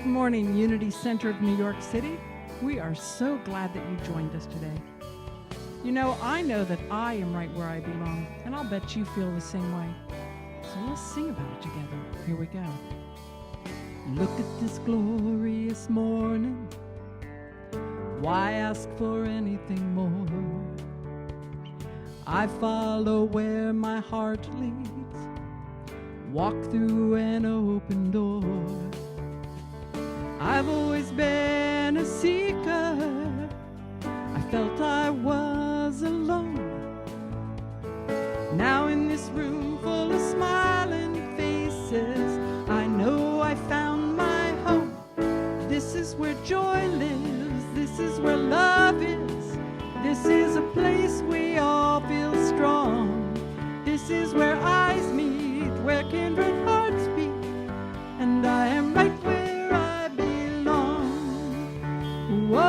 Good morning, Unity Center of New York City. We are so glad that you joined us today. You know, I know that I am right where I belong, and I'll bet you feel the same way. So let's sing about it together. Here we go. Look at this glorious morning. Why ask for anything more? I follow where my heart leads. Walk through an open door. I've always been a seeker. I felt I was alone. Now in this room full of smiling faces, I know I found my home. This is where joy lives. This is where love is. This is a place we all feel strong. This is where eyes meet, where kindred hearts beat, and I am right where I belong. Whoa.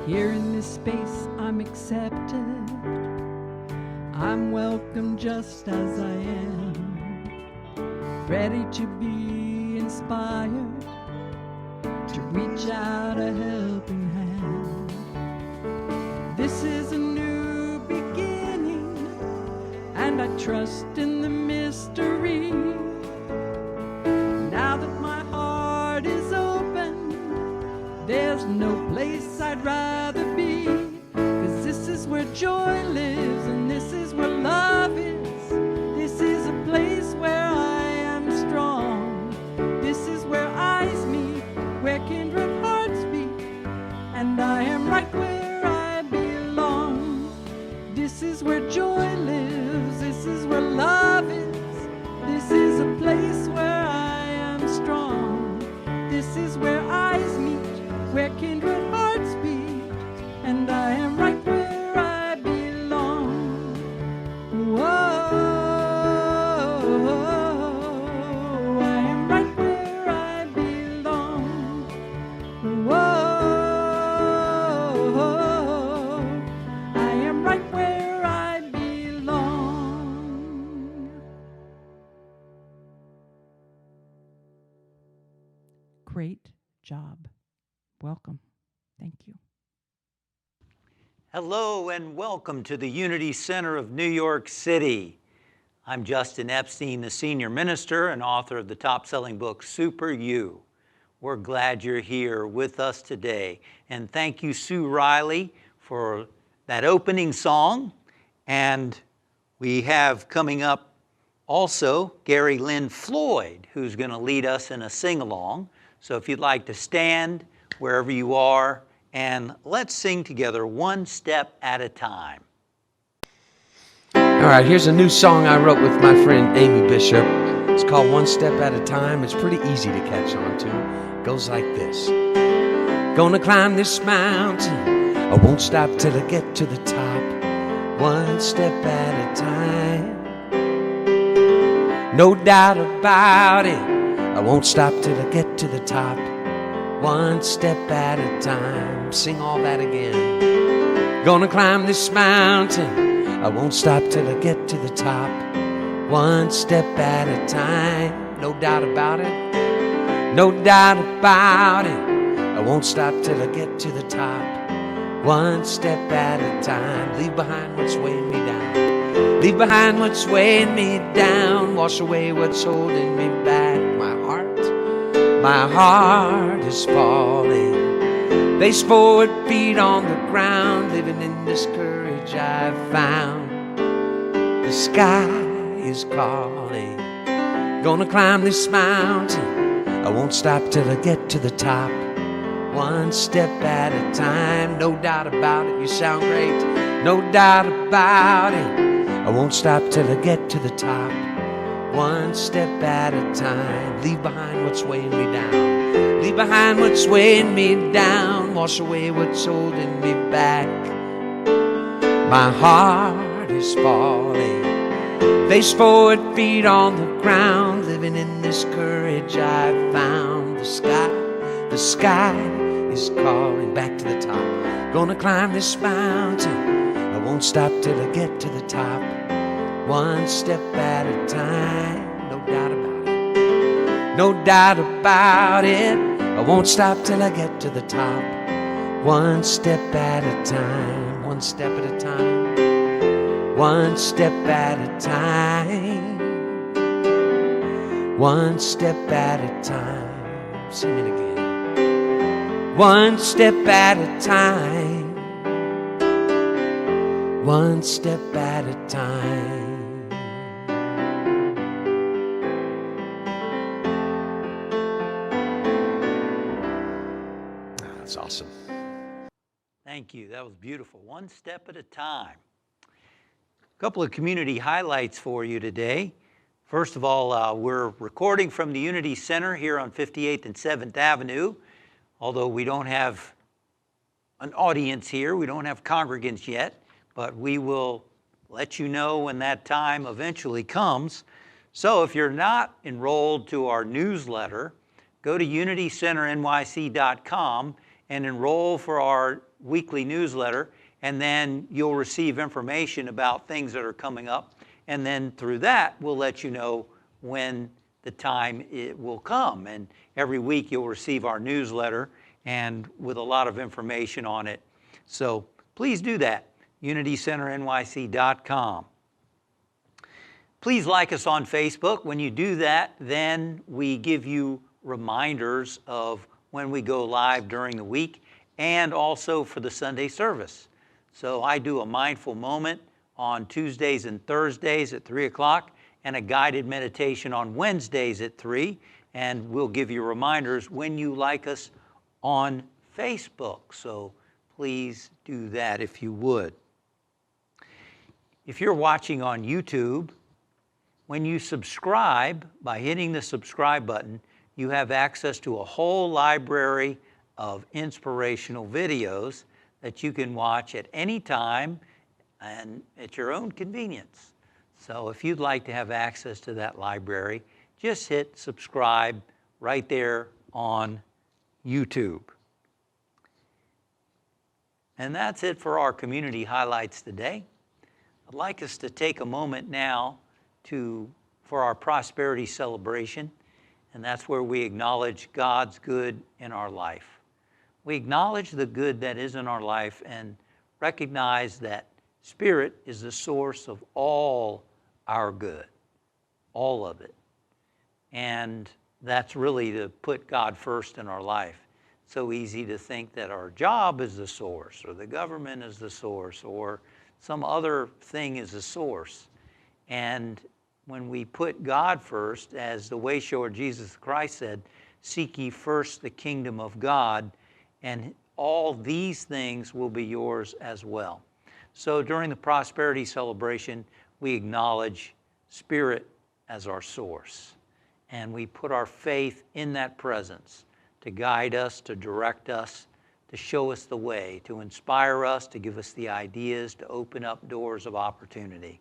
Here in this space I'm accepted. I'm welcome just as I am, ready to be inspired, to reach out a helping hand. This is a new beginning, and I trust in the mystery. Now that my heart is open, there's no place I'd rather be, 'cause this is where joy lives, and this is where love is. This is a place where I am strong. This is where eyes meet, where kindred hearts beat, and I am right where I belong. This is where joy lives. This is where love is. This is a place where I am strong. This is where eyes meet, where kindred hearts beat, and I am right where I belong. Whoa, I am right where I belong. Whoa, I am right where I belong. Great job. Welcome. Thank you. Hello and welcome to the Unity Center of New York City. I'm Justin Epstein, the senior minister and author of the top-selling book, Super You. We're glad you're here with us today. And thank you, Sue Riley, for that opening song. And we have coming up also Gary Lynn Floyd, who's going to lead us in a sing-along. So if you'd like to stand wherever you are, and let's sing together, One Step at a Time. All right, here's a new song I wrote with my friend Amy Bishop. It's called One Step at a Time. It's pretty easy to catch on to. It goes like this. Gonna climb this mountain, I won't stop till I get to the top. One step at a time. No doubt about it, I won't stop till I get to the top. One step at a time. Sing all that again. Gonna climb this mountain, I won't stop till I get to the top. One step at a time. No doubt about it. No doubt about it. I won't stop till I get to the top. One step at a time. Leave behind what's weighing me down. Leave behind what's weighing me down. Wash away what's holding me back. My heart is falling. Face forward, feet on the ground. Living in this courage I've found. The sky is calling. Gonna climb this mountain, I won't stop till I get to the top. One step at a time. No doubt about it, you sound great. No doubt about it, I won't stop till I get to the top. One step at a time. Leave behind what's weighing me down. Leave behind what's weighing me down. Wash away what's holding me back. My heart is falling. Face forward, feet on the ground. Living in this courage I've found. The sky is calling. Back to the top. Gonna climb this mountain, I won't stop till I get to the top. One step at a time, no doubt about it. No doubt about it, I won't stop till I get to the top. One step at a time, one step at a time. One step at a time. One step at a time. Sing it again. One step at a time. One step at a time. That's awesome. Thank you. That was beautiful. One step at a time. A couple of community highlights for you today. First of all, we're recording from the Unity Center here on 58th and 7th Avenue. Although we don't have an audience here, we don't have congregants yet, but we will let you know when that time eventually comes. So if you're not enrolled to our newsletter, go to unitycenternyc.com and enroll for our weekly newsletter, and then you'll receive information about things that are coming up. And then through that, we'll let you know when the time it will come. And every week you'll receive our newsletter and with a lot of information on it. So please do that, unitycenternyc.com. Please like us on Facebook. When you do that, then we give you reminders of when we go live during the week and also for the Sunday service. So I do a mindful moment on Tuesdays and Thursdays at 3 o'clock and a guided meditation on Wednesdays at 3. And we'll give you reminders when you like us on Facebook. So please do that if you would. If you're watching on YouTube, when you subscribe by hitting the subscribe button, you have access to a whole library of inspirational videos that you can watch at any time and at your own convenience. So if you'd like to have access to that library, just hit subscribe right there on YouTube. And that's it for our community highlights today. I'd like us to take a moment now for our prosperity celebration, and that's where we acknowledge God's good in our life. We acknowledge the good that is in our life and recognize that Spirit is the source of all our good, all of it. And that's really to put God first in our life. It's so easy to think that our job is the source, or the government is the source, or some other thing is the source. And when we put God first, as the way shower Jesus Christ said, seek ye first the kingdom of God, and all these things will be yours as well. So during the prosperity celebration, we acknowledge Spirit as our source. And we put our faith in that presence to guide us, to direct us, to show us the way, to inspire us, to give us the ideas, to open up doors of opportunity.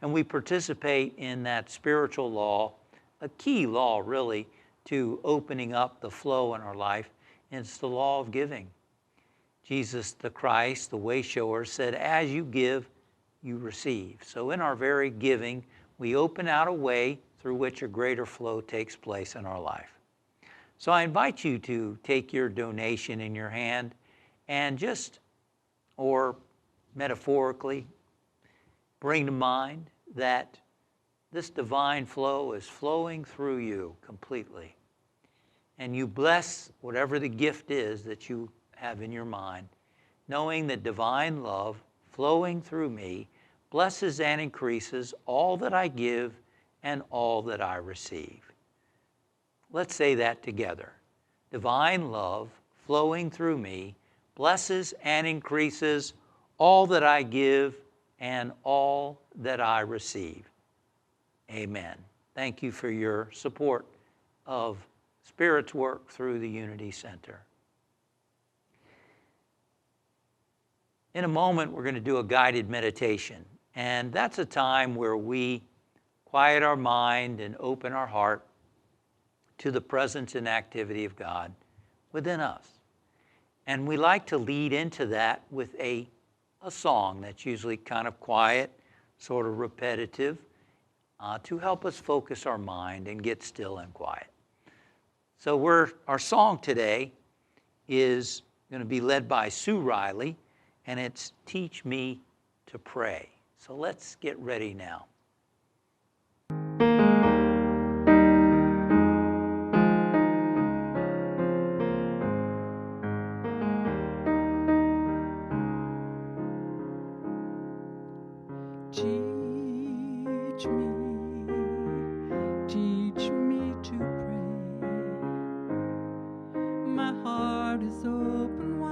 And we participate in that spiritual law, a key law really, to opening up the flow in our life, and it's the law of giving. Jesus the Christ, the way shower, said, as you give, you receive. So in our very giving, we open out a way through which a greater flow takes place in our life. So I invite you to take your donation in your hand and just, or metaphorically, bring to mind that this divine flow is flowing through you completely. And you bless whatever the gift is that you have in your mind, knowing that divine love flowing through me blesses and increases all that I give and all that I receive. Let's say that together. Divine love flowing through me blesses and increases all that I give and all that I receive. Amen. Thank you for your support of Spirit's work through the Unity Center. In a moment, we're going to do a guided meditation, and that's a time where we quiet our mind and open our heart to the presence and activity of God within us. And we like to lead into that with a song that's usually kind of quiet, sort of repetitive, to help us focus our mind and get still and quiet. So our song today is going to be led by Sue Riley, and it's Teach Me to Pray. So let's get ready now. Teach me to pray. My heart is open wide.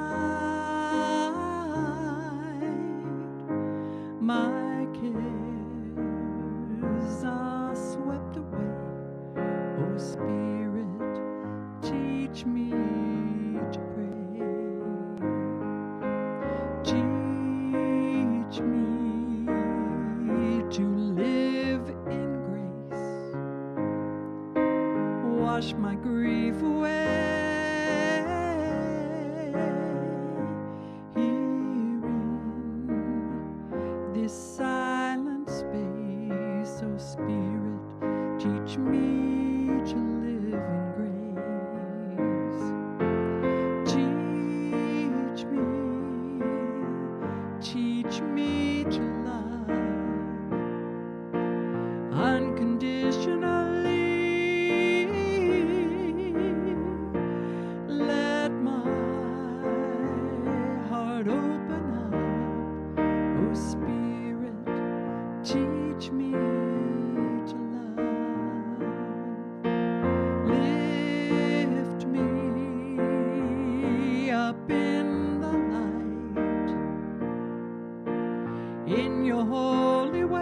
My cares are swept away. Oh Spirit, teach me to pray. Teach me to live in grace. Wash my grief away. Here in this silent space, oh Spirit, teach me to live in grace. Teach me to love unconditionally. Let my heart open up. Oh Spirit, teach me to love. Lift me up in the light, in your holy way,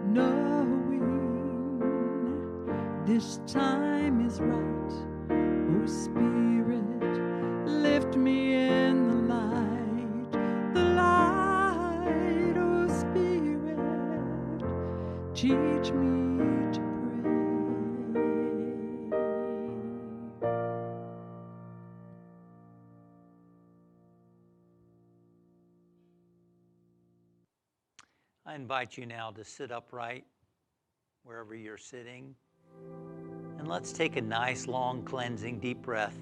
knowing this time is right. Oh Spirit, lift me in the light, oh Spirit, teach me to pray. I invite you now to sit upright wherever you're sitting. And let's take a nice, long, cleansing, deep breath.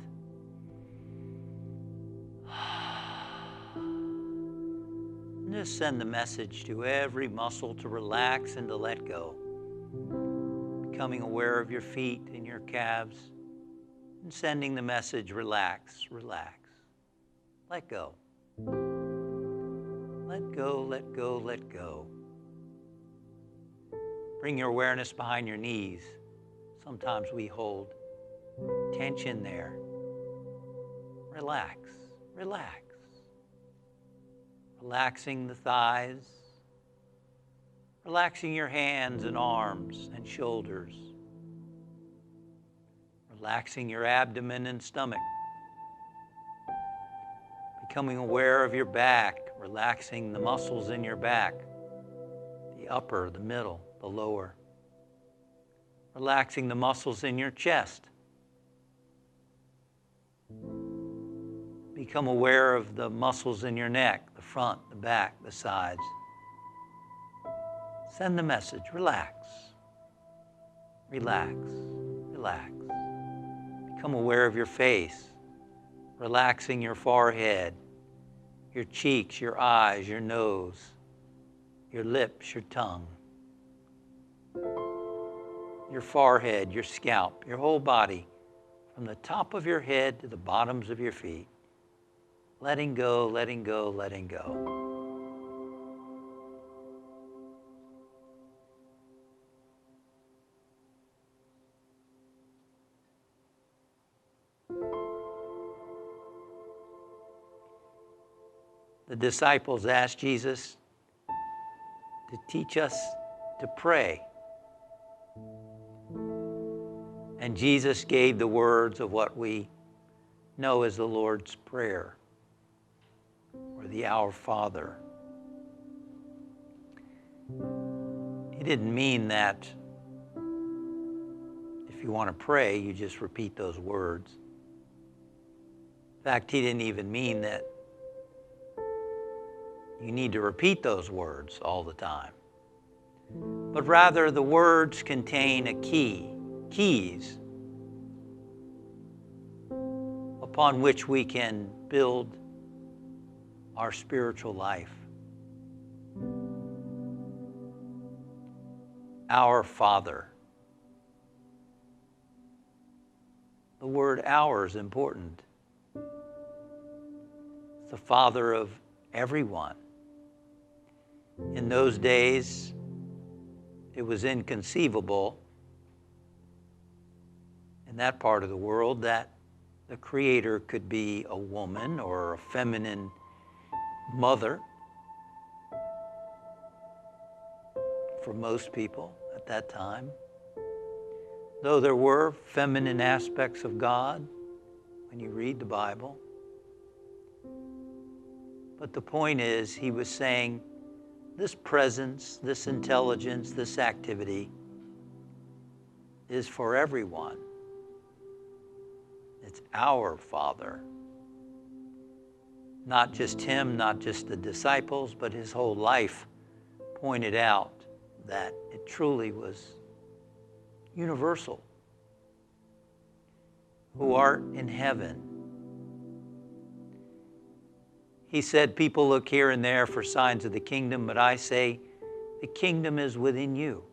And just send the message to every muscle to relax and to let go. Becoming aware of your feet and your calves. And sending the message, relax, relax. Let go. Let go, let go, let go. Bring your awareness behind your knees. Sometimes we hold tension there. Relax, relax. Relaxing the thighs. Relaxing your hands and arms and shoulders. Relaxing your abdomen and stomach. Becoming aware of your back, relaxing the muscles in your back, the upper, the middle, the lower. Relaxing the muscles in your chest. Become aware of the muscles in your neck, the front, the back, the sides. Send the message, relax, relax, relax. Become aware of your face, relaxing your forehead, your cheeks, your eyes, your nose, your lips, your tongue, your forehead, your scalp, your whole body, from the top of your head to the bottoms of your feet. Letting go, letting go, letting go. The disciples asked Jesus to teach us to pray. And Jesus gave the words of what we know as the Lord's Prayer, or the Our Father. He didn't mean that if you want to pray, you just repeat those words. In fact, he didn't even mean that you need to repeat those words all the time. But rather, the words contain a key, keys, upon which we can build our spiritual life. Our Father. The word "our" is important. It's the Father of everyone. In those days, it was inconceivable in that part of the world that the Creator could be a woman or a feminine mother for most people at that time. Though there were feminine aspects of God when you read the Bible. But the point is, he was saying, this presence, this intelligence, this activity is for everyone. It's our Father. Not just him, not just the disciples, but his whole life pointed out that it truly was universal. Who art in heaven. He said, people look here and there for signs of the kingdom, but I say, the kingdom is within you.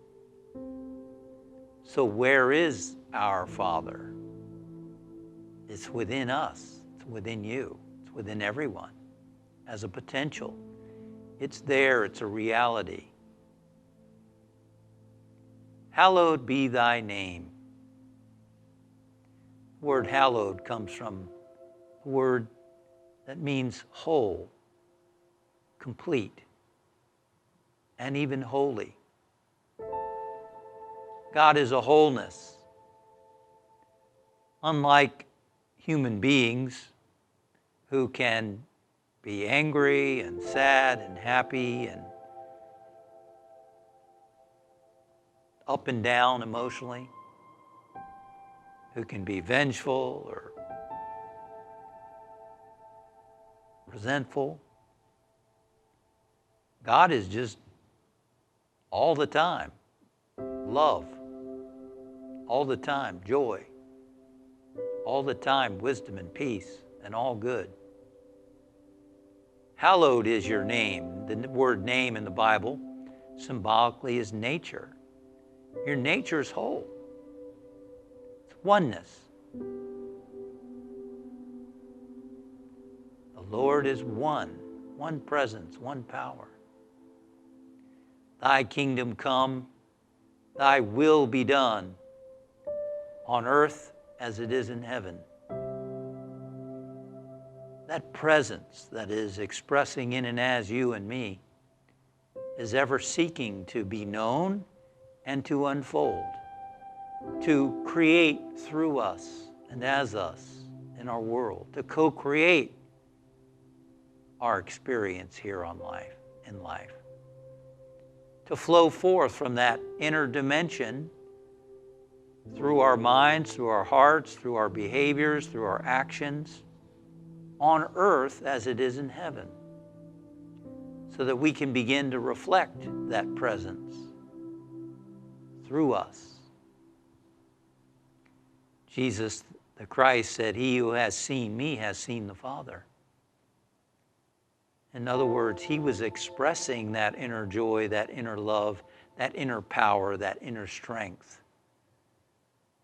So where is our Father? It's within us. It's within you. It's within everyone as a potential. It's there. It's a reality. Hallowed be thy name. The word hallowed comes from a word that means whole, complete, and even holy. God is a wholeness. Unlike human beings who can be angry and sad and happy and up and down emotionally, who can be vengeful or resentful. God is just all the time love, all the time joy, all the time wisdom and peace and all good. Hallowed is your name. The word name in the Bible symbolically is nature. Your nature is whole. It's oneness. The Lord is one presence, one power. Thy kingdom come, thy will be done on earth as it is in heaven. That presence that is expressing in and as you and me is ever seeking to be known and to unfold, to create through us and as us in our world, to co-create our experience here in life, to flow forth from that inner dimension through our minds, through our hearts, through our behaviors, through our actions, on earth as it is in heaven, so that we can begin to reflect that presence through us. Jesus the Christ said, he who has seen me has seen the Father. In other words, he was expressing that inner joy, that inner love, that inner power, that inner strength,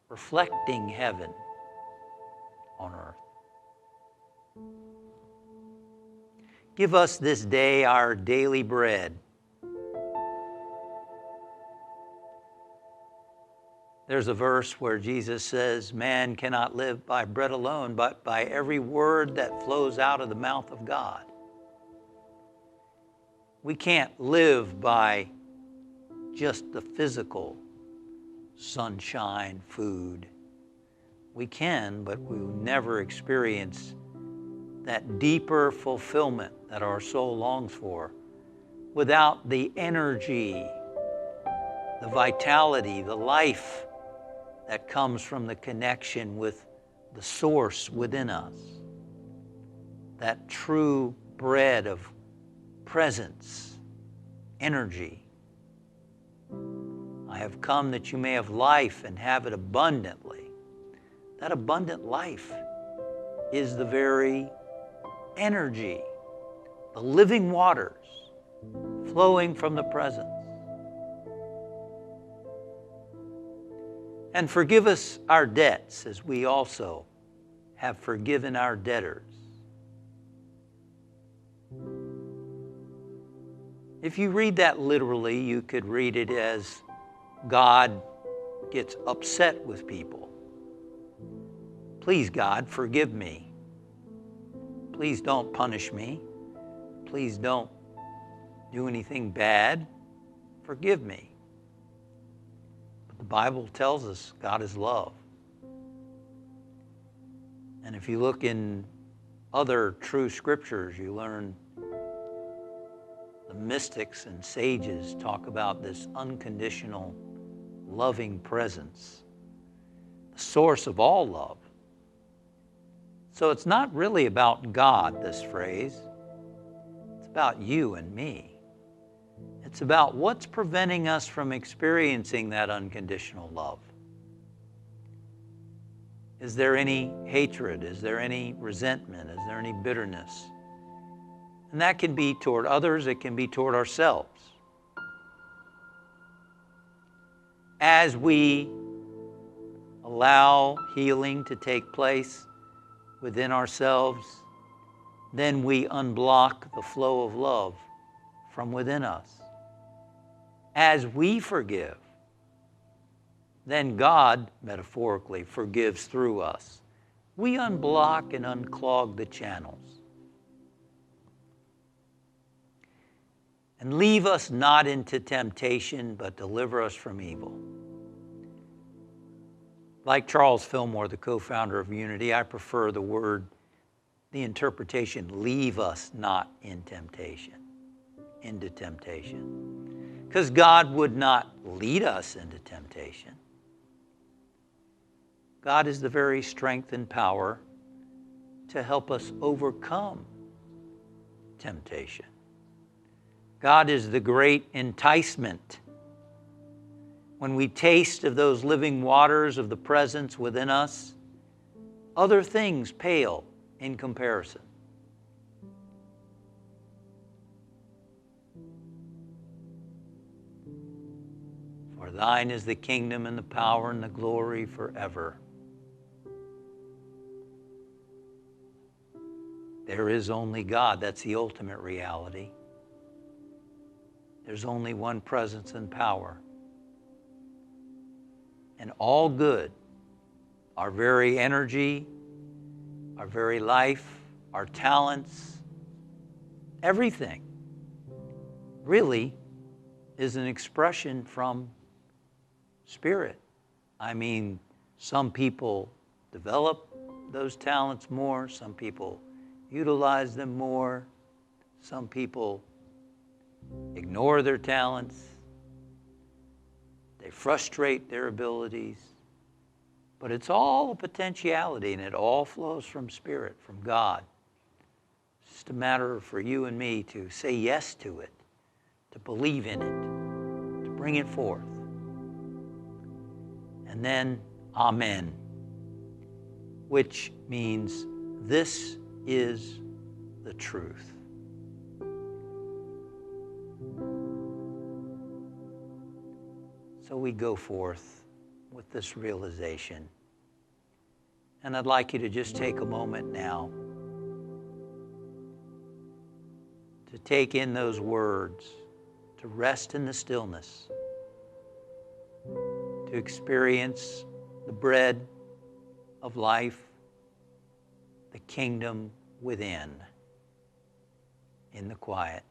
reflecting heaven on earth. Give us this day our daily bread. There's a verse where Jesus says, man cannot live by bread alone, but by every word that flows out of the mouth of God. We can't live by just the physical sunshine, food. We can, but we will never experience that deeper fulfillment that our soul longs for without the energy, the vitality, the life that comes from the connection with the source within us, that true bread of presence, energy. I have come that you may have life and have it abundantly. That abundant life is the very energy, the living waters flowing from the presence. And forgive us our debts as we also have forgiven our debtors. If you read that literally, you could read it as God gets upset with people. Please, God, forgive me. Please don't punish me. Please don't do anything bad. Forgive me. But the Bible tells us God is love. And if you look in other true scriptures, you learn the mystics and sages talk about this unconditional, loving presence, the source of all love. So it's not really about God, this phrase. It's about you and me. It's about what's preventing us from experiencing that unconditional love. Is there any hatred? Is there any resentment? Is there any bitterness? And that can be toward others, it can be toward ourselves. As we allow healing to take place within ourselves, then we unblock the flow of love from within us. As we forgive, then God, metaphorically, forgives through us. We unblock and unclog the channels. And leave us not into temptation, but deliver us from evil. Like Charles Fillmore, the co-founder of Unity, I prefer the interpretation, leave us not in temptation, into temptation. Because God would not lead us into temptation. God is the very strength and power to help us overcome temptation. God is the great enticement. When we taste of those living waters of the presence within us, other things pale in comparison. For thine is the kingdom and the power and the glory forever. There is only God. That's the ultimate reality. There's only one presence and power. And all good, our very energy, our very life, our talents, everything really is an expression from Spirit. I mean, some people develop those talents more, some people utilize them more, some people ignore their talents, they frustrate their abilities, but it's all a potentiality and it all flows from Spirit, from God. It's just a matter for you and me to say yes to it, to believe in it, to bring it forth. And then, Amen, which means this is the truth. So we go forth with this realization. And I'd like you to just take a moment now to take in those words, to rest in the stillness, to experience the bread of life, the kingdom within, in the quiet.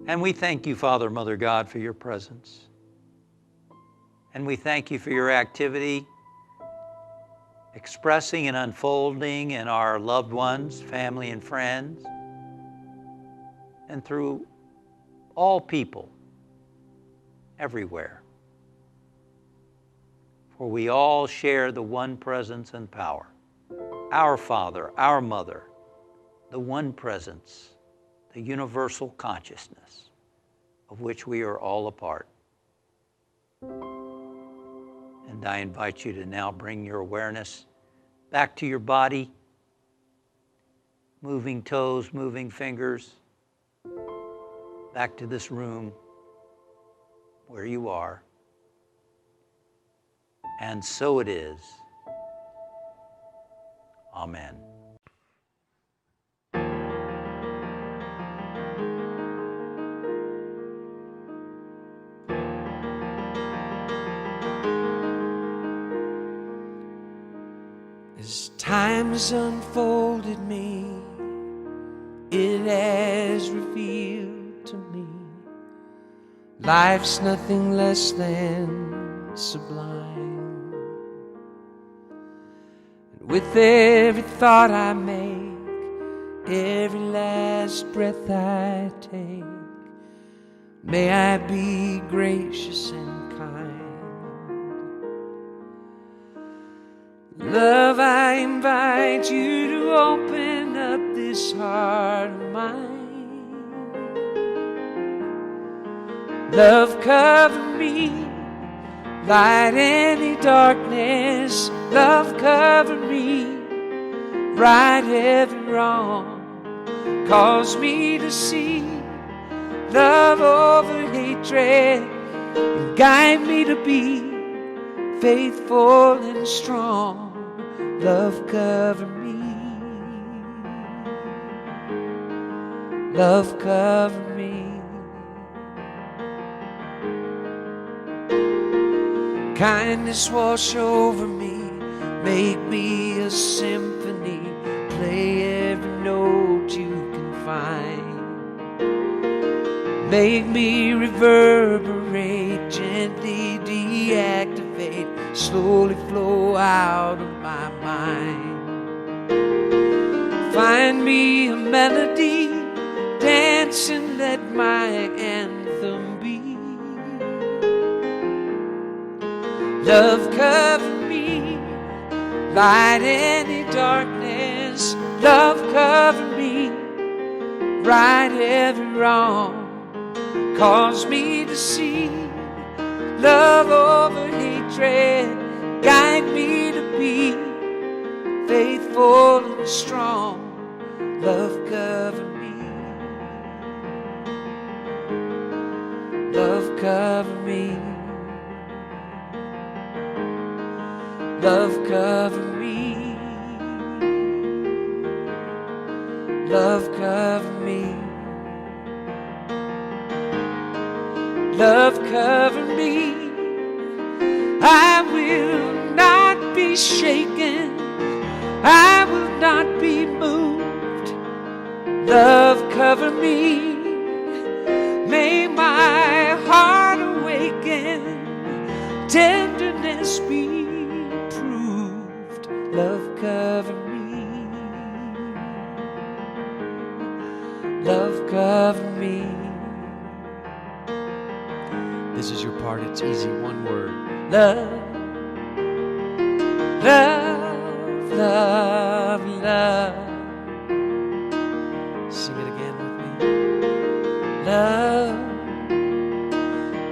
And we thank you, Father, Mother God, for your presence. And we thank you for your activity, expressing and unfolding in our loved ones, family and friends, and through all people, everywhere. For we all share the one presence and power. Our Father, our Mother, the one presence, the universal consciousness of which we are all a part. And I invite you to now bring your awareness back to your body, moving toes, moving fingers, back to this room where you are. And so it is. Amen. As time has unfolded me, it has revealed to me life's nothing less than sublime. And with every thought I make, every last breath I take, may I be gracious and kind. Love, I invite you to open up this heart of mine. Love, cover me, light any darkness. Love, cover me, right every wrong. Cause me to see love over hatred, and guide me to be faithful and strong. Love, cover me. Love, cover me. Kindness wash over me, make me a symphony, play every note you can find. Make me reverberate, gently deactivate, slowly flow out of my mind. Find me a melody, dance and let my anthem be. Love, cover me, light any darkness. Love, cover me, right every wrong. Cause me to see love over hatred, guide me to be faithful and strong. Love, cover me. Love, cover me. Love, cover me. Love, cover me. Love, cover me. I will not be shaken, I will not be moved. Love, cover me. May my heart awaken, tenderness be proved. Love, cover me. Love, cover me. This is your part, it's easy, one word. Love, love, love, love. Sing it again with me. Love,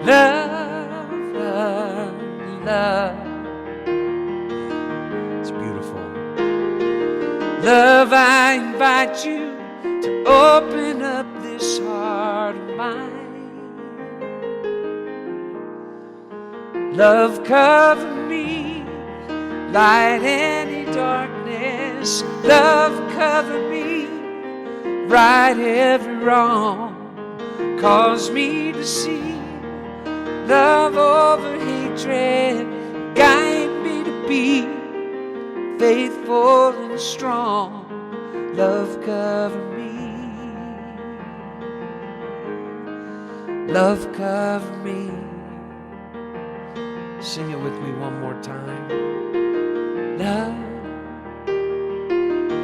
love, love, love. It's beautiful. Love, I invite you to open up this heart of mine. Love, cover me, light any darkness. Love, cover me, right every wrong. Cause me to see love over hatred, guide me to be faithful and strong. Love, cover me. Love cover me. Sing it with me one more time. Love,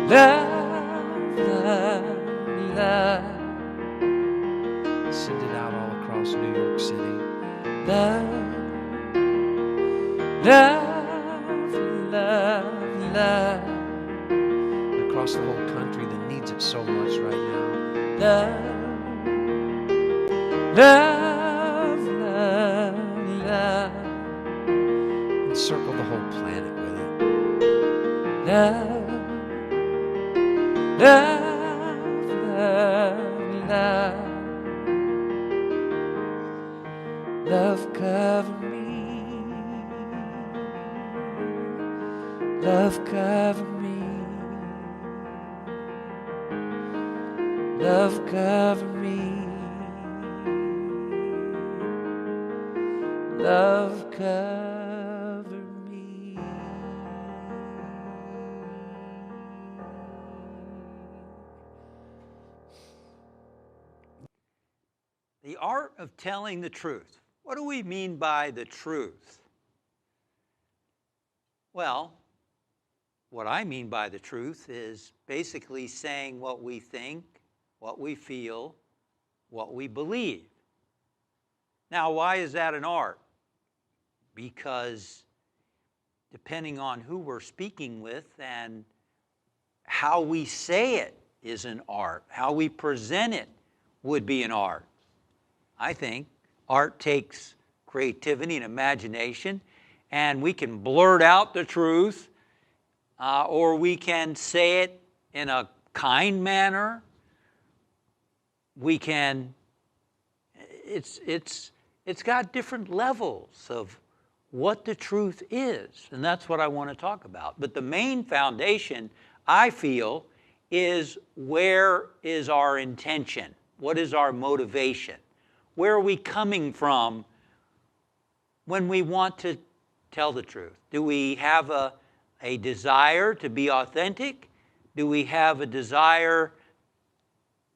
love, love, love. Send it out all across New York City. Love, love, love, love. Across the whole country that needs it so much right now. Love, love, love, love. And circle the whole planet with it. Love, love, love, love. Love cover me. Love cover me. Love cover me. Love cover me. The art of telling the truth. What do we mean by the truth? Well, what I mean by the truth is basically saying what we think, what we feel, what we believe. Now, why is that an art? Because depending on who we're speaking with and how we say it is an art. How we present it would be an art. I think art takes creativity and imagination, and we can blurt out the truth, or we can say it in a kind manner. We can, it's got different levels of what the truth is, and that's what I want to talk about. But the main foundation, I feel, is where is our intention? What is our motivation? Where are we coming from when we want to tell the truth? Do we have a desire to be authentic? Do we have a desire,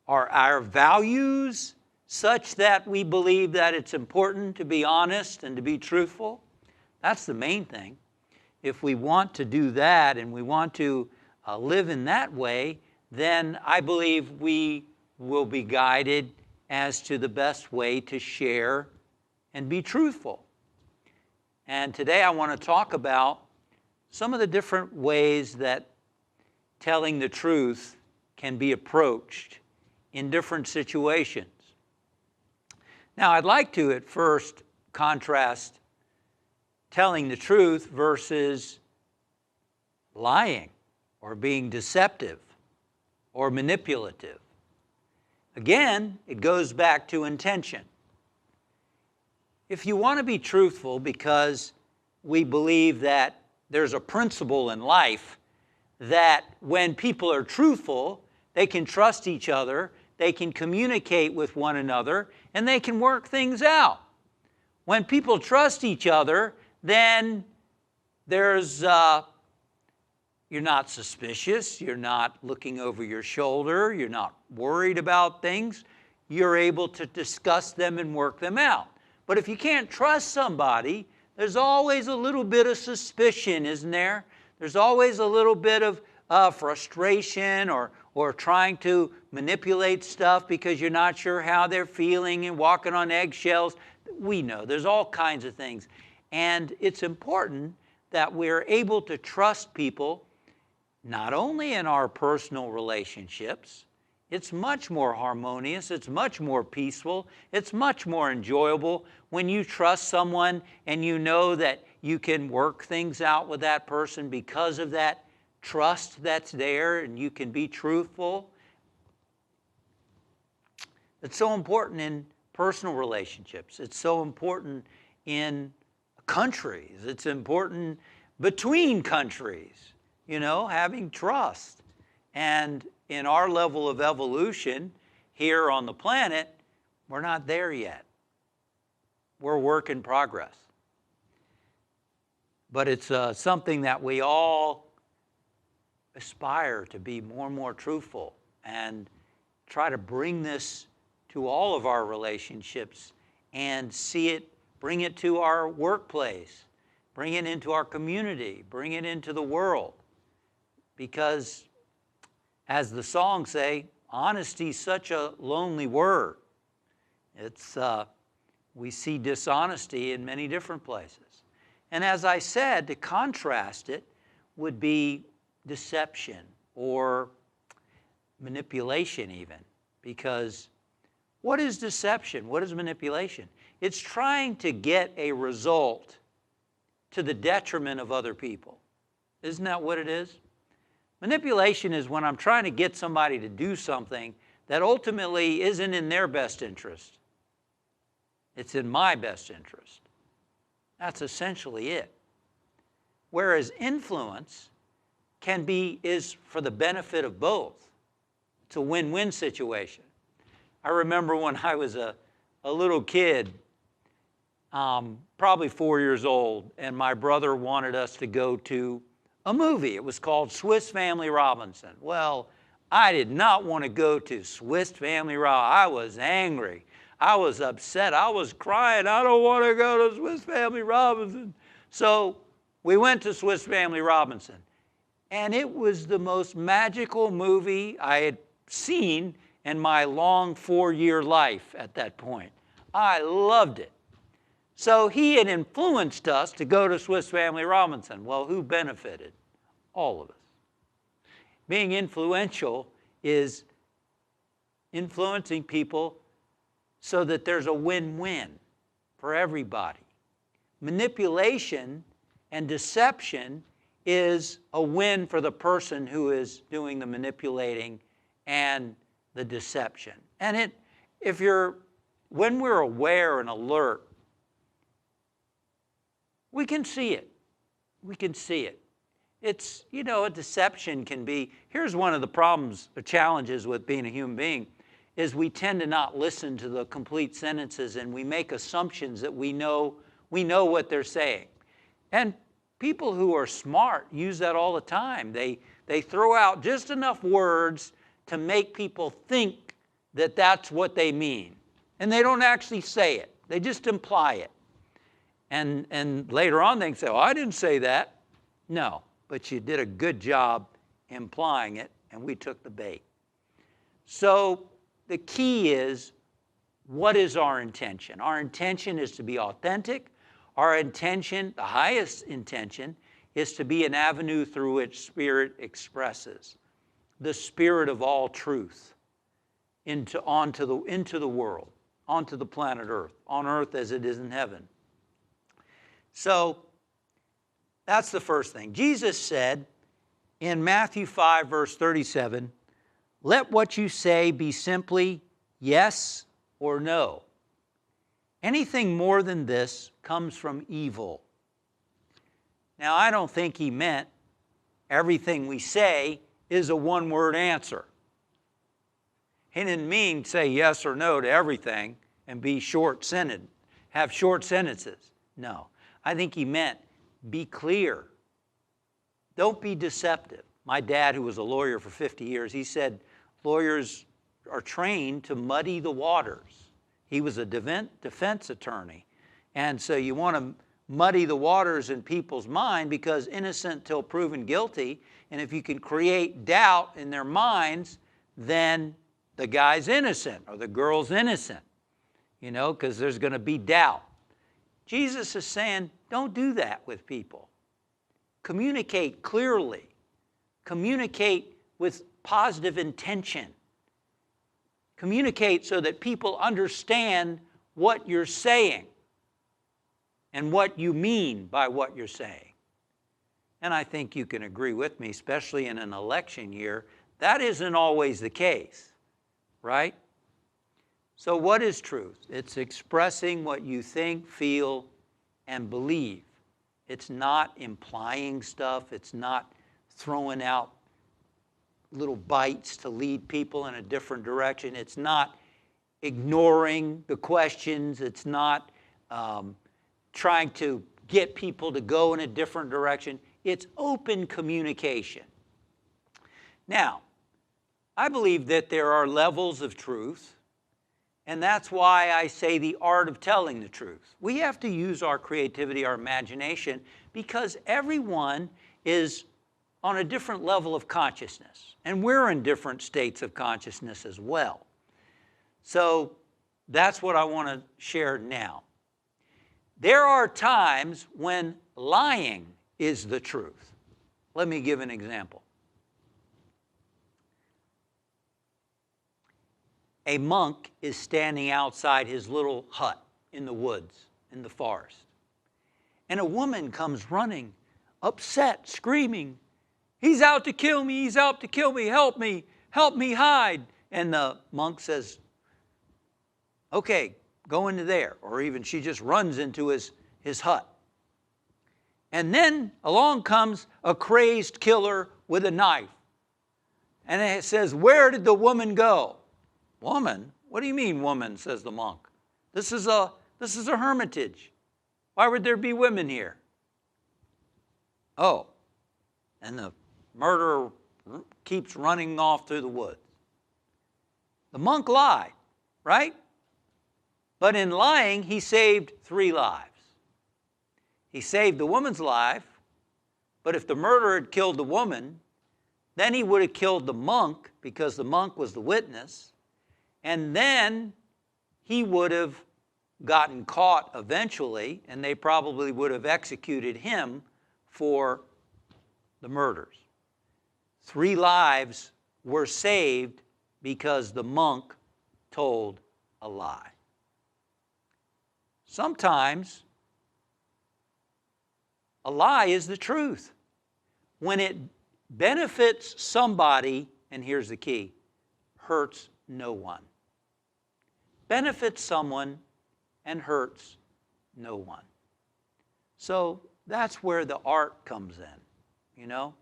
are our values such that we believe that it's important to be honest and to be truthful? That's the main thing. If we want to do that and we want to live in that way, then I believe we will be guided as to the best way to share and be truthful. And today I want to talk about some of the different ways that telling the truth can be approached in different situations. Now, I'd like to at first contrast telling the truth versus lying or being deceptive or manipulative. Again, it goes back to intention. If you want to be truthful because we believe that there's a principle in life that when people are truthful, they can trust each other, they can communicate with one another, and they can work things out. When people trust each other, then there's you're not suspicious, you're not looking over your shoulder, you're not worried about things, you're able to discuss them and work them out. But if you can't trust somebody, there's always a little bit of suspicion, isn't there? There's always a little bit of frustration or trying to manipulate stuff because you're not sure how they're feeling and walking on eggshells. We know there's all kinds of things. And it's important that we're able to trust people not only in our personal relationships. It's much more harmonious, it's much more peaceful, it's much more enjoyable when you trust someone and you know that you can work things out with that person because of that trust that's there and you can be truthful. It's so important in personal relationships. It's so important in countries. It's important between countries, you know, having trust. And in our level of evolution here on the planet, we're not there yet. We're a work in progress. But it's something that we all aspire to be more and more truthful and try to bring this to all of our relationships and see it, bring it to our workplace, bring it into our community, bring it into the world. Because, as the songs say, honesty is such a lonely word. It's, we see dishonesty in many different places. And as I said, to contrast it would be deception or manipulation even. Because what is deception? What is manipulation? It's trying to get a result to the detriment of other people. Isn't that what it is? Manipulation is when I'm trying to get somebody to do something that ultimately isn't in their best interest. It's in my best interest. That's essentially it. Whereas influence is for the benefit of both. It's a win-win situation. I remember when I was a little kid, probably 4 years old, and my brother wanted us to go to a movie. It was called Swiss Family Robinson. Well, I did not want to go to Swiss Family Robinson. I was angry. I was upset. I was crying. I don't want to go to Swiss Family Robinson. So we went to Swiss Family Robinson. And it was the most magical movie I had seen in my long 4-year life at that point. I loved it. So he had influenced us to go to Swiss Family Robinson. Well, who benefited? All of us. Being influential is influencing people so that there's a win-win for everybody. Manipulation and deception is a win for the person who is doing the manipulating and the deception. And when we're aware and alert, we can see it. We can see it. It's, a deception can be, here's one of the problems, the challenges with being a human being, is we tend to not listen to the complete sentences and we make assumptions that we know what they're saying. And people who are smart use that all the time. They throw out just enough words to make people think that that's what they mean. And they don't actually say it. They just imply it. And later on they can say, oh, I didn't say that. No, but you did a good job implying it, and we took the bait. So the key is, what is our intention? Our intention is to be authentic. Our intention, the highest intention, is to be an avenue through which Spirit expresses the Spirit of all truth into the world, onto the planet Earth, on earth as it is in heaven. So that's the first thing. Jesus said in Matthew 5, verse 37, let what you say be simply yes or no. Anything more than this comes from evil. Now, I don't think he meant everything we say is a one-word answer. He didn't mean say yes or no to everything and be short-sentence, have short sentences. No. I think he meant be clear. Don't be deceptive. My dad, who was a lawyer for 50 years, he said lawyers are trained to muddy the waters. He was a defense attorney. And so you want to muddy the waters in people's mind, because innocent till proven guilty. And if you can create doubt in their minds, then the guy's innocent or the girl's innocent, because there's going to be doubt. Jesus is saying, don't do that with people. Communicate clearly. Communicate with positive intention. Communicate so that people understand what you're saying and what you mean by what you're saying. And I think you can agree with me, especially in an election year, that isn't always the case, right? So what is truth? It's expressing what you think, feel, and believe. It's not implying stuff. It's not throwing out little bites to lead people in a different direction. It's not ignoring the questions. It's not trying to get people to go in a different direction. It's open communication. Now, I believe that there are levels of truth, And that's why I say the art of telling the truth. We have to use our creativity, our imagination, because everyone is on a different level of consciousness. And we're in different states of consciousness as well. So that's what I want to share now. There are times when lying is the truth. Let me give an example. A monk is standing outside his little hut in the woods, in the forest. And a woman comes running, upset, screaming, "He's out to kill me, he's out to kill me, help me hide." And the monk says, "Okay, go into there." Or even she just runs into his hut. And then along comes a crazed killer with a knife. And it says, "Where did the woman go?" "Woman? What do you mean, woman?" says the monk. This is a hermitage. Why would there be women here?" "Oh." And the murderer keeps running off through the woods. The monk lied, right? But in lying, he saved 3 lives. He saved the woman's life, but if the murderer had killed the woman, then he would have killed the monk because the monk was the witness. And then he would have gotten caught eventually, and they probably would have executed him for the murders. 3 lives were saved because the monk told a lie. Sometimes a lie is the truth. When it benefits somebody, and here's the key, hurts no one. Benefits someone and hurts no one. So that's where the art comes in, you know.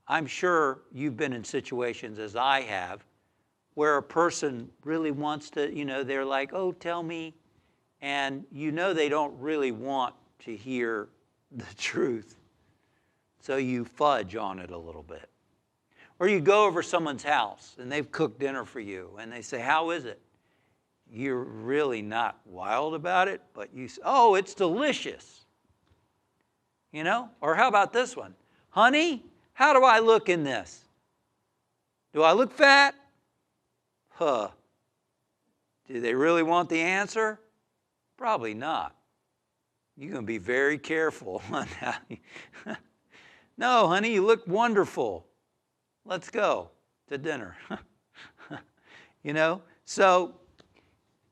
I'm sure you've been in situations, as I have, where a person really wants to, they're like, "Oh, tell me," and they don't really want to hear the truth. So you fudge on it a little bit. Or you go over someone's house and they've cooked dinner for you and they say, "How is it?" You're really not wild about it, but you say, "Oh, it's delicious." Or how about this one? "Honey, how do I look in this? Do I look fat?" Do they really want the answer? Probably not. You're going to be very careful on that. "No, honey, you look wonderful. Let's go to dinner." So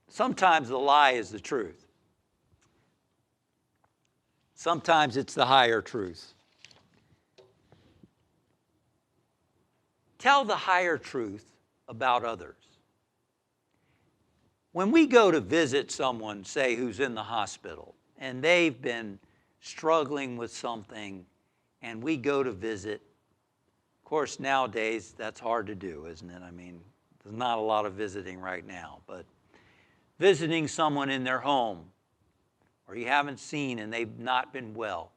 sometimes the lie is the truth. Sometimes it's the higher truth. Tell the higher truth about others. When we go to visit someone, say, who's in the hospital, and they've been struggling with something, and we go to visit, of course, nowadays, that's hard to do, isn't it? I mean, there's not a lot of visiting right now, but visiting someone in their home, or you haven't seen and they've not been well.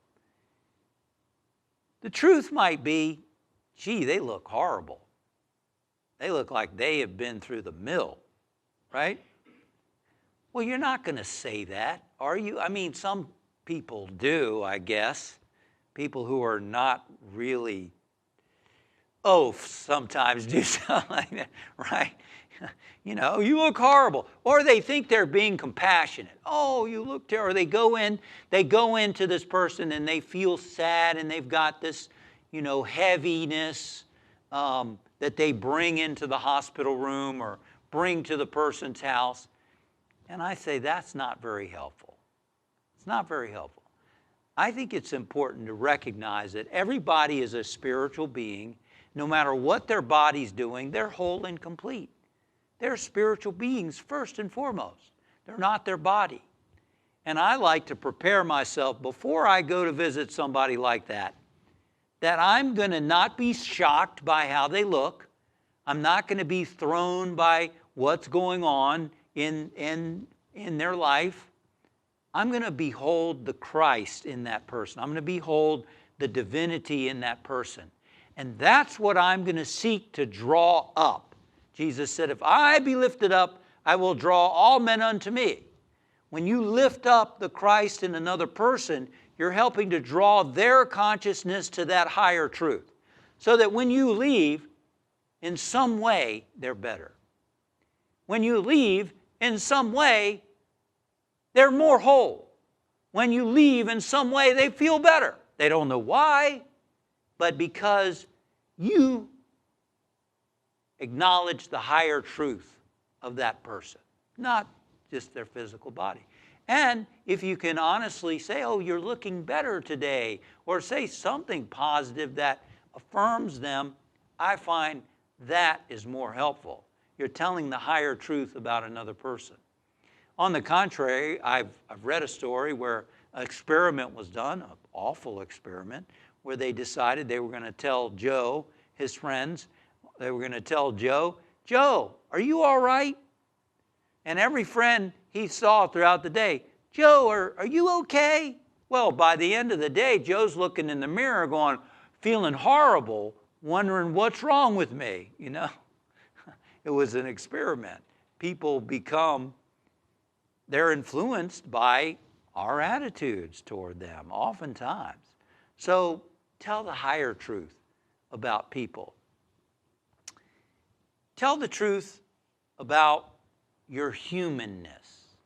The truth might be, "Gee, they look horrible. They look like they have been through the mill," right? Well, you're not going to say that, are you? I mean, some people do, I guess. People who are not really oafs sometimes do something like that, right? "You look horrible." Or they think they're being compassionate. "Oh, you look terrible." Or they go into this person and they feel sad and they've got this, heaviness that they bring into the hospital room or bring to the person's house. And I say that's not very helpful. It's not very helpful. I think it's important to recognize that everybody is a spiritual being. No matter what their body's doing, they're whole and complete. They're spiritual beings first and foremost. They're not their body. And I like to prepare myself before I go to visit somebody like that I'm going to not be shocked by how they look. I'm not going to be thrown by what's going on in their life. I'm going to behold the Christ in that person. I'm going to behold the divinity in that person. And that's what I'm going to seek to draw up. Jesus said, "If I be lifted up, I will draw all men unto me. When you lift up the Christ in another person, you're helping to draw their consciousness to that higher truth. So that when you leave, in some way, they're better. When you leave, in some way, they're more whole. When you leave, in some way, they feel better. They don't know why, but because you acknowledge the higher truth of that person, not just their physical body. And if you can honestly say, oh, you're looking better today, or say something positive that affirms them, I find that is more helpful. You're telling the higher truth about another person. On the contrary, I've read a story where an experiment was done, an awful experiment, where they decided they were going to tell Joe, his friends, they were going to tell Joe, Joe, are you all right? And every friend he saw throughout the day, Joe, are you okay? Well, by the end of the day, Joe's looking in the mirror going, feeling horrible, wondering what's wrong with me, you know? It was an experiment. People they're influenced by our attitudes toward them, oftentimes. So tell the higher truth about people. Tell the truth about your humanness.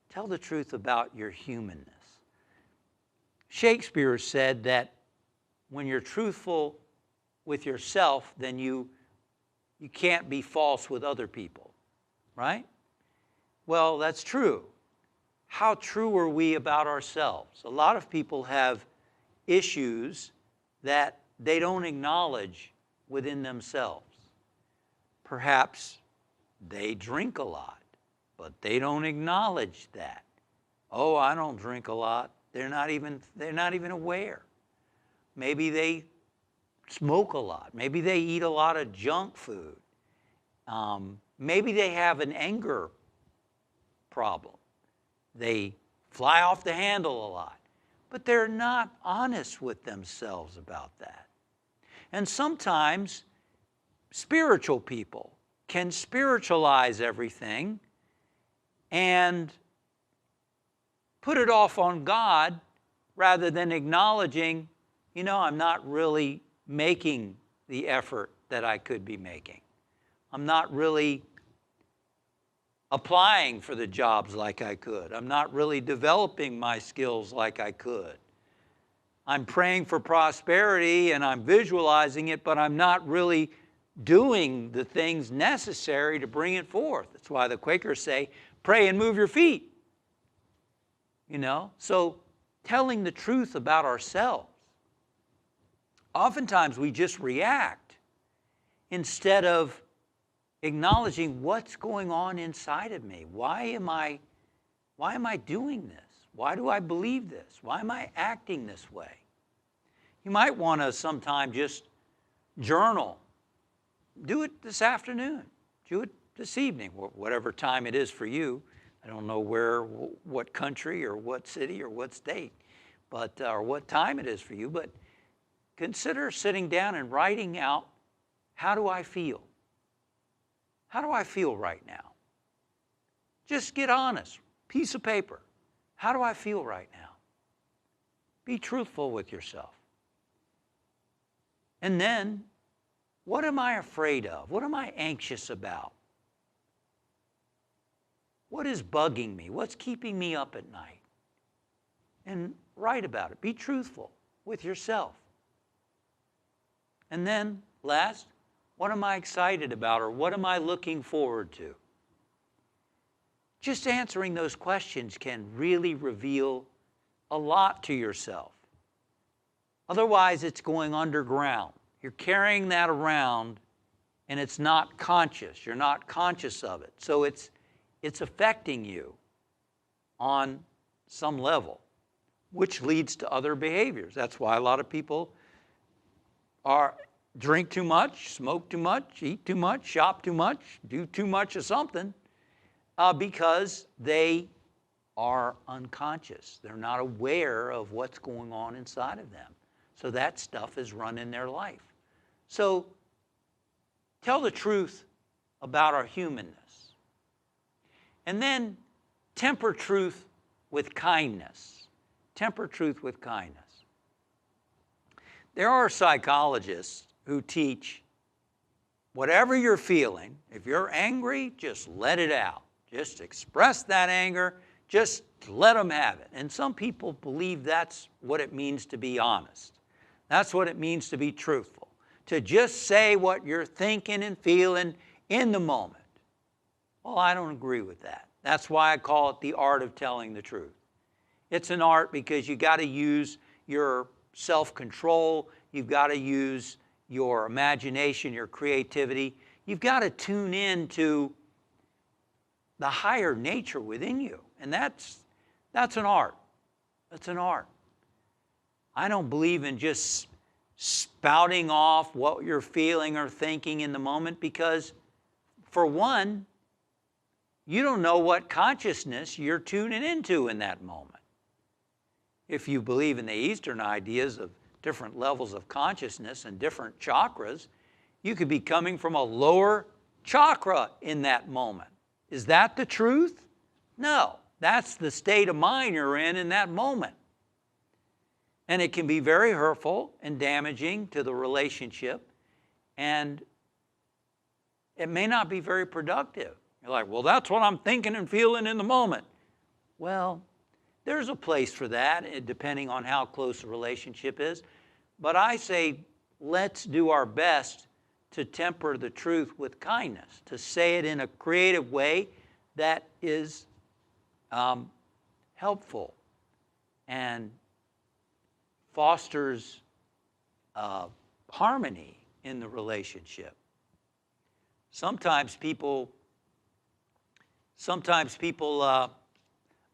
Tell the truth about your humanness. Shakespeare said that when you're truthful with yourself, then you can't be false with other people, right? Well, that's true. How true are we about ourselves? A lot of people have issues that they don't acknowledge within themselves. Perhaps they drink a lot, but they don't acknowledge that. Oh, I don't drink a lot. They're not even aware. Maybe they smoke a lot. Maybe they eat a lot of junk food. Maybe they have an anger problem. They fly off the handle a lot. But they're not honest with themselves about that. And sometimes spiritual people can spiritualize everything and put it off on God rather than acknowledging, you know, I'm not really making the effort that I could be making. I'm not really applying for the jobs like I could. I'm not really developing my skills like I could. I'm praying for prosperity and I'm visualizing it, but I'm not really doing the things necessary to bring it forth. That's why the Quakers say, pray and move your feet. You know, so telling the truth about ourselves. Oftentimes we just react instead of acknowledging what's going on inside of me. Why am I doing this? Why do I believe this? Why am I acting this way? You might want to sometime just journal. Do it this afternoon. Do it this evening, whatever time it is for you. I don't know what country or what city or what state, but or what time it is for you, but consider sitting down and writing out, how do I feel? How do I feel right now? Just get honest. Piece of paper. How do I feel right now? Be truthful with yourself. And then, what am I afraid of? What am I anxious about? What is bugging me? What's keeping me up at night? And write about it. Be truthful with yourself. And then, last, what am I excited about, or what am I looking forward to? Just answering those questions can really reveal a lot to yourself. Otherwise, it's going underground. You're carrying that around, and it's not conscious. You're not conscious of it. So it's affecting you on some level, which leads to other behaviors. That's why a lot of people drink too much, smoke too much, eat too much, shop too much, do too much of something, because they are unconscious. They're not aware of what's going on inside of them. So that stuff is running their life. So tell the truth about our humanness. And then temper truth with kindness. Temper truth with kindness. There are psychologists who teach whatever you're feeling, if you're angry, just let it out. Just express that anger, just let them have it. And some people believe that's what it means to be honest. That's what it means to be truthful. To just say what you're thinking and feeling in the moment. Well, I don't agree with that. That's why I call it the art of telling the truth. It's an art because you got to use your self-control, you've got to use your imagination, your creativity. You've got to tune in to the higher nature within you. And that's an art. That's an art. I don't believe in just spouting off what you're feeling or thinking in the moment because, for one, you don't know what consciousness you're tuning into in that moment. If you believe in the Eastern ideas of different levels of consciousness and different chakras, you could be coming from a lower chakra in that moment. Is that the truth? No. That's the state of mind you're in that moment. And it can be very hurtful and damaging to the relationship, and it may not be very productive. You're like, well, that's what I'm thinking and feeling in the moment. Well, there's a place for that, depending on how close the relationship is. But I say, let's do our best to temper the truth with kindness, to say it in a creative way that is helpful and fosters harmony in the relationship. Sometimes people,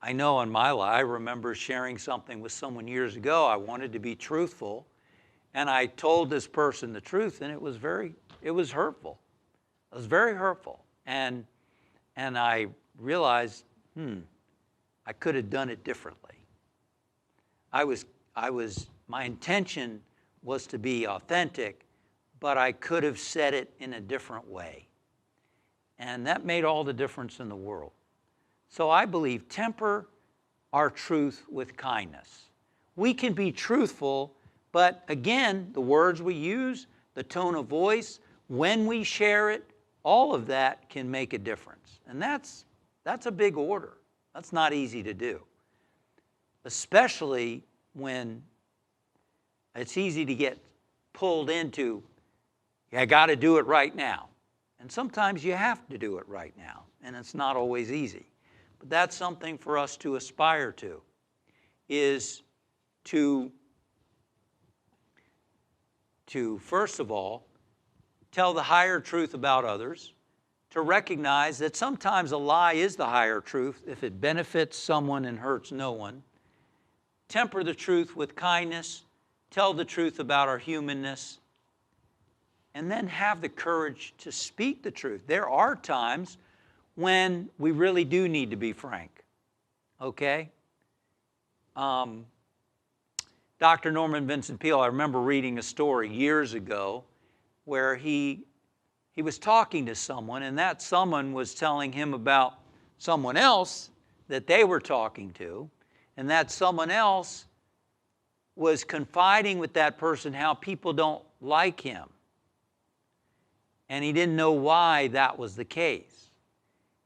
I know in my life, I remember sharing something with someone years ago. I wanted to be truthful, and I told this person the truth, and it was hurtful. It was very hurtful. And I realized, I could have done it differently. My intention was to be authentic, but I could have said it in a different way. And that made all the difference in the world. So I believe temper our truth with kindness. We can be truthful, but again, the words we use, the tone of voice, when we share it, all of that can make a difference. And that's a big order. That's not easy to do. Especially when it's easy to get pulled into, I got to do it right now. And sometimes you have to do it right now, and it's not always easy. But that's something for us to aspire to, is to first of all, tell the higher truth about others, to recognize that sometimes a lie is the higher truth if it benefits someone and hurts no one. Temper the truth with kindness, tell the truth about our humanness, and then have the courage to speak the truth. There are times when we really do need to be frank, okay? Dr. Norman Vincent Peale, I remember reading a story years ago where he was talking to someone, and that someone was telling him about someone else that they were talking to, and that someone else was confiding with that person how people don't like him. And he didn't know why that was the case.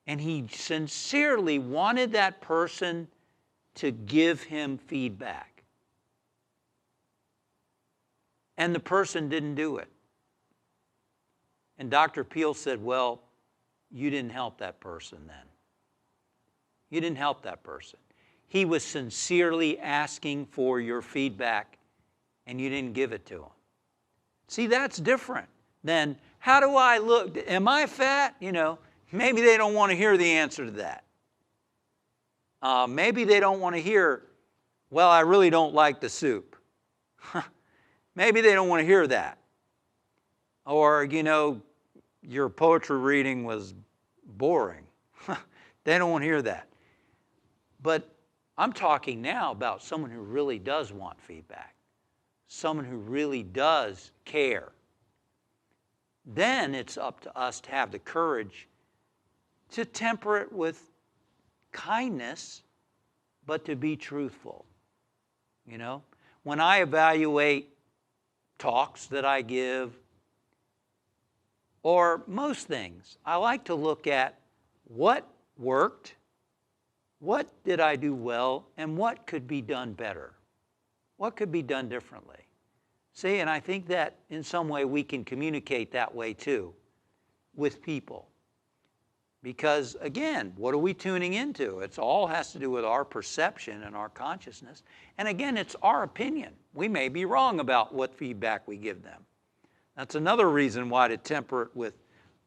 And he sincerely wanted that person to give him feedback. And the person didn't do it. And Dr. Peale said, well, you didn't help that person then. You didn't help that person. He was sincerely asking for your feedback, and you didn't give it to him. See, that's different than, how do I look? Am I fat? Maybe they don't want to hear the answer to that. Maybe they don't want to hear, well, I really don't like the soup. Maybe they don't want to hear that. Or, your poetry reading was boring. They don't want to hear that. But I'm talking now about someone who really does want feedback, someone who really does care. Then it's up to us to have the courage to temper it with kindness, but to be truthful. You know, when I evaluate talks that I give, or most things, I like to look at what worked, what did I do well, and what could be done better? What could be done differently? See, and I think that in some way we can communicate that way too with people. Because again, what are we tuning into? It all has to do with our perception and our consciousness. And again, it's our opinion. We may be wrong about what feedback we give them. That's another reason why to temper it with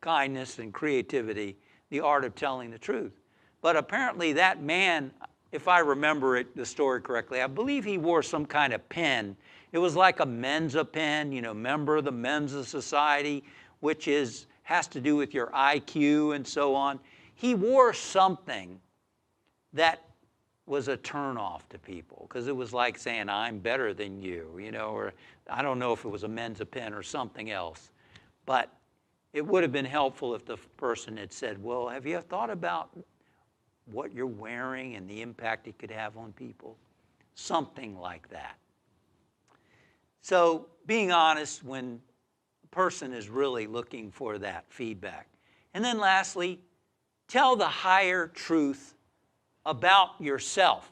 kindness and creativity, the art of telling the truth. But apparently that man, if I remember the story correctly, I believe he wore some kind of pen. It was like a Mensa pen, you know, member of the Mensa Society, which has to do with your IQ and so on. He wore something that was a turnoff to people, because it was like saying, I'm better than you, you know, or I don't know if it was a Mensa pen or something else. But it would have been helpful if the person had said, well, have you thought about what you're wearing and the impact it could have on people? Something like that. So being honest when a person is really looking for that feedback. And then lastly, tell the higher truth about yourself.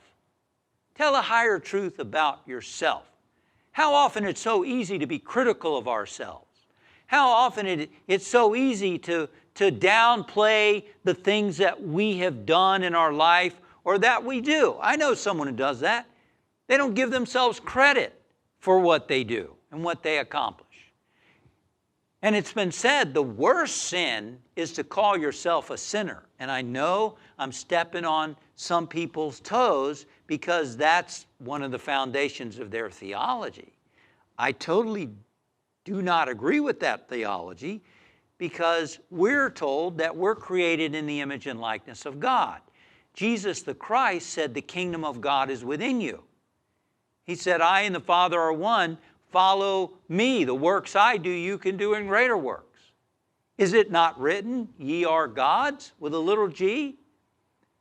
Tell the higher truth about yourself. How often it's so easy to be critical of ourselves. How often it's so easy to downplay the things that we have done in our life or that we do. I know someone who does that. They don't give themselves credit for what they do and what they accomplish. And it's been said the worst sin is to call yourself a sinner. And I know I'm stepping on some people's toes because that's one of the foundations of their theology. I totally do not agree with that theology, because we're told that we're created in the image and likeness of God. Jesus the Christ said the kingdom of God is within you. He said, I and the Father are one. Follow me. The works I do, you can do in greater works. Is it not written, ye are gods, with a little g?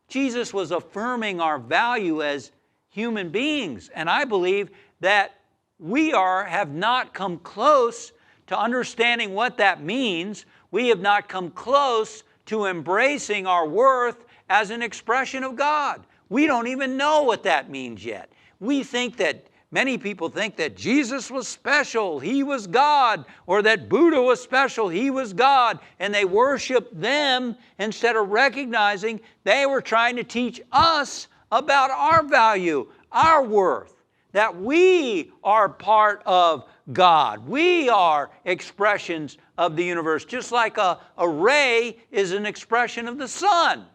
Jesus was affirming our value as human beings. And I believe that we have not come close to understanding what that means. We have not come close to embracing our worth as an expression of God. We don't even know what that means yet. We think that, many people think that Jesus was special, he was God, or that Buddha was special, he was God, and they worship them instead of recognizing they were trying to teach us about our value, our worth, that we are part of God. We are expressions of the universe, just like a ray is an expression of the sun.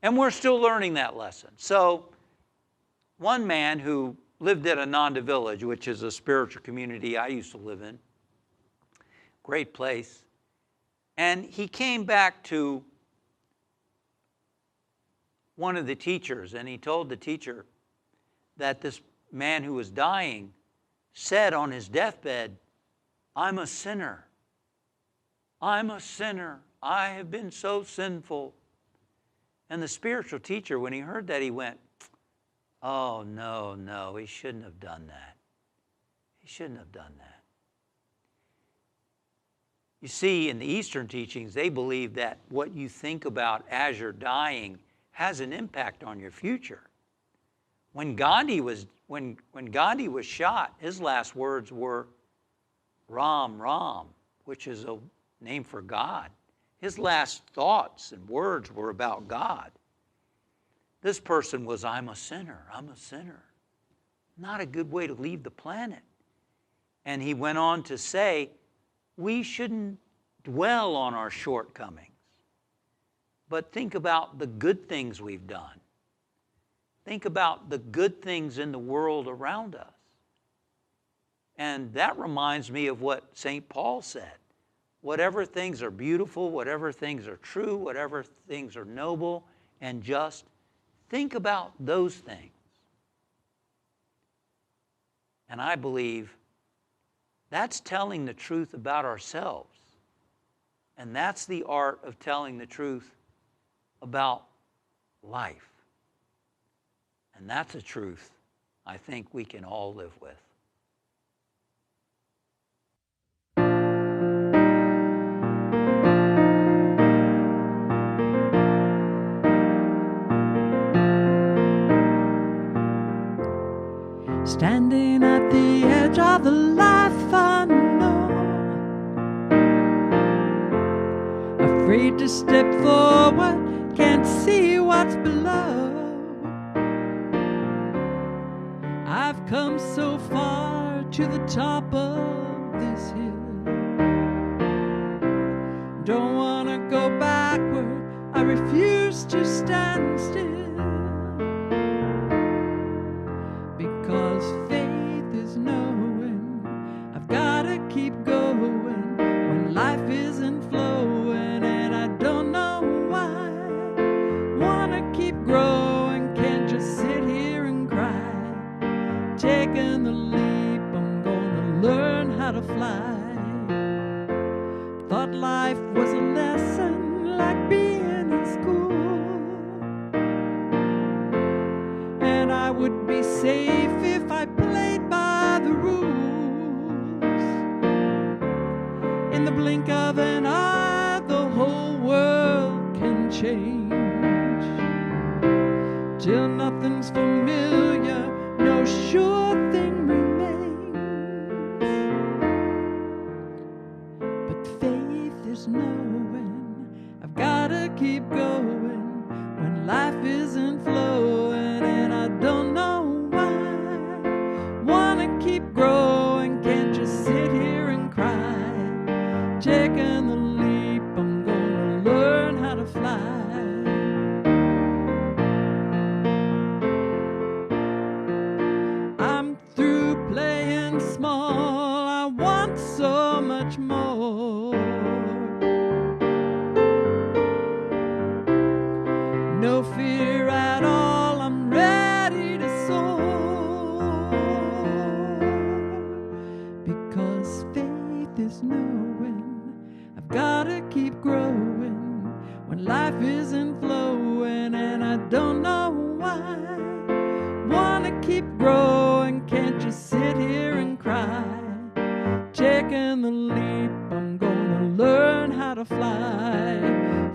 And we're still learning that lesson. So, one man who lived at Ananda Village, which is a spiritual community I used to live in, great place, and he came back to one of the teachers, and he told the teacher that this man who was dying said on his deathbed, I'm a sinner. I'm a sinner. I have been so sinful. And the spiritual teacher, when he heard that, he went, oh, no, he shouldn't have done that. He shouldn't have done that. You see, in the Eastern teachings, they believe that what you think about as you're dying has an impact on your future. When Gandhi was shot, his last words were Ram, Ram, which is a name for God. His last thoughts and words were about God. This person was, I'm a sinner, I'm a sinner. Not a good way to leave the planet. And he went on to say, we shouldn't dwell on our shortcomings, but think about the good things we've done. Think about the good things in the world around us. And that reminds me of what St. Paul said. Whatever things are beautiful, whatever things are true, whatever things are noble and just, think about those things. And I believe that's telling the truth about ourselves. And that's the art of telling the truth about life. And that's a truth I think we can all live with. Standing at the edge of the life I know, afraid to step forward, can't see what's below. I've come so far to the top of this hill, don't want to go backward, I refuse to stand still. Because faith is knowing I've gotta keep going when life isn't flowing, and I don't know why. Wanna keep growing, can't just sit here and cry. Taking the leap, I'm gonna learn how to fly. Thought life was a lesson like being in school, and I would be safe if I played by the rules. In the blink of an eye, the whole world can change. Till nothing's familiar, no sure thing remains. But faith is knowing I've gotta keep going when life isn't flowing, and I don't know why. Wanna keep growing, can't just sit here and cry. Taking the leap, I'm gonna learn how to fly. I'm through playing small, I want so much more. No fear at all, I'm ready to soar. Because faith is knowing I've gotta keep growing when life isn't flowing, and I don't know why. Wanna keep growing, can't just sit here and cry. Taking the leap, I'm gonna learn how to fly.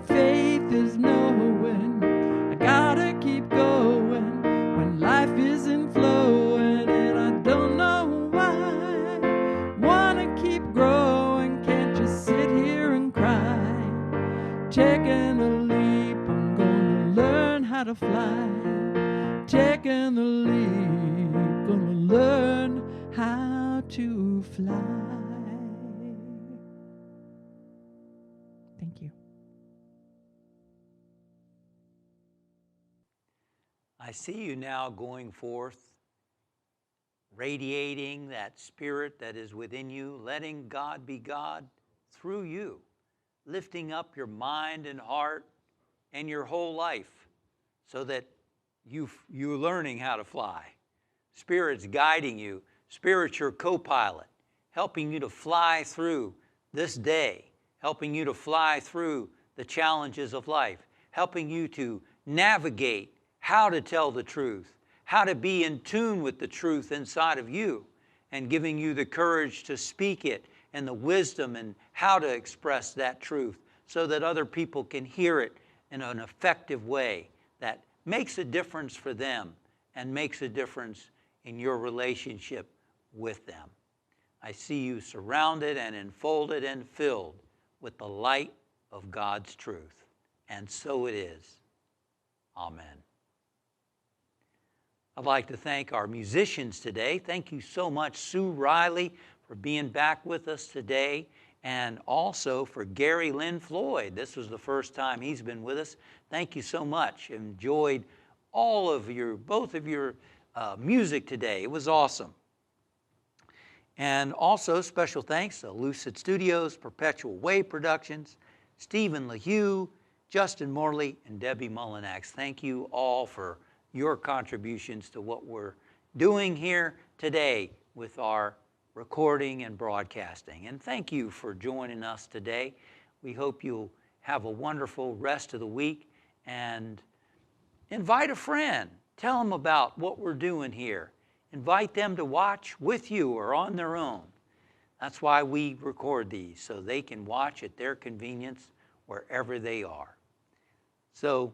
Faith is knowing I gotta keep going when life isn't flowing, and I don't know why. Wanna keep growing, can't just sit here and cry. Taking the leap, I'm gonna learn how to fly. Taking the leap, gonna learn how to fly. Thank you. I see you now going forth, radiating that spirit that is within you, letting God be God through you, lifting up your mind and heart and your whole life so that you're learning how to fly. Spirit's guiding you. Spirit's your co-pilot, helping you to fly through this day, helping you to fly through the challenges of life, helping you to navigate how to tell the truth, how to be in tune with the truth inside of you, and giving you the courage to speak it and the wisdom and how to express that truth so that other people can hear it in an effective way that makes a difference for them and makes a difference in your relationship with them. I see you surrounded and enfolded and filled with the light of God's truth. And so it is. Amen. I'd like to thank our musicians today. Thank you so much, Sue Riley, for being back with us today, and also for Gary Lynn Floyd. This was the first time he's been with us. Thank you so much. Enjoyed both of your music today. It was awesome. And also special thanks to Lucid Studios, Perpetual Wave Productions, Stephen LaHue, Justin Morley, and Debbie Mullinax. Thank you all for your contributions to what we're doing here today with our recording and broadcasting. And thank you for joining us today. We hope you'll have a wonderful rest of the week and invite a friend. Tell them about what we're doing here. Invite them to watch with you or on their own. That's why we record these, so they can watch at their convenience wherever they are. So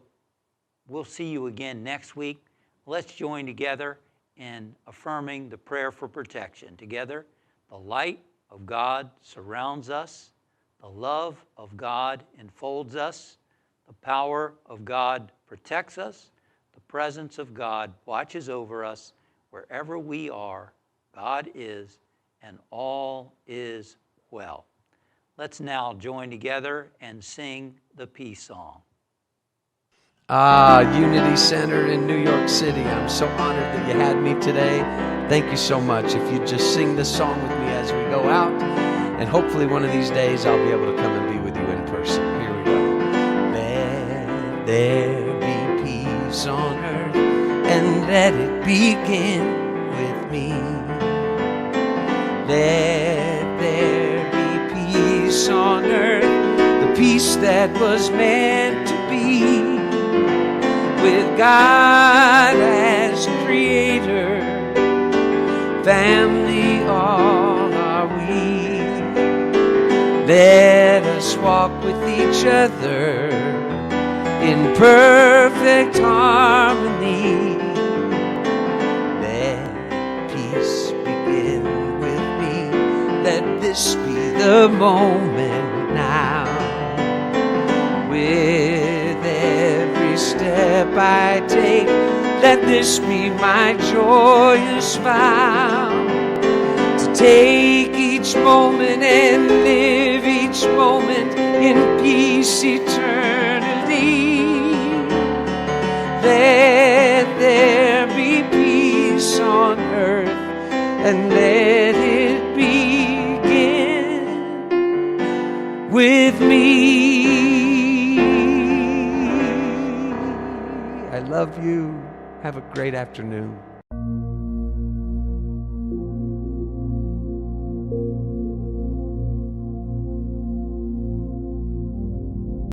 we'll see you again next week. Let's join together in affirming the prayer for protection. Together, the light of God surrounds us. The love of God enfolds us. The power of God protects us. The presence of God watches over us. Wherever we are, God is, and all is well. Let's now join together and sing the peace song. Unity Center in New York City. I'm so honored that you had me today. Thank you so much. If you just sing this song with me as we go out, and hopefully one of these days I'll be able to come and be with you in person. Here we go. Let there be peace on earth, and let it begin with me. Let there be peace on earth, the peace that was meant to be, with God as creator, family all are we. Let us walk with each other in perfect harmony. Let peace begin with me. Let this be the moment now. With every step I take, let this be my joyous vow. To take each moment and live each moment in peace eternally. Let there be peace on earth, and let it begin with me. I love you. Have a great afternoon.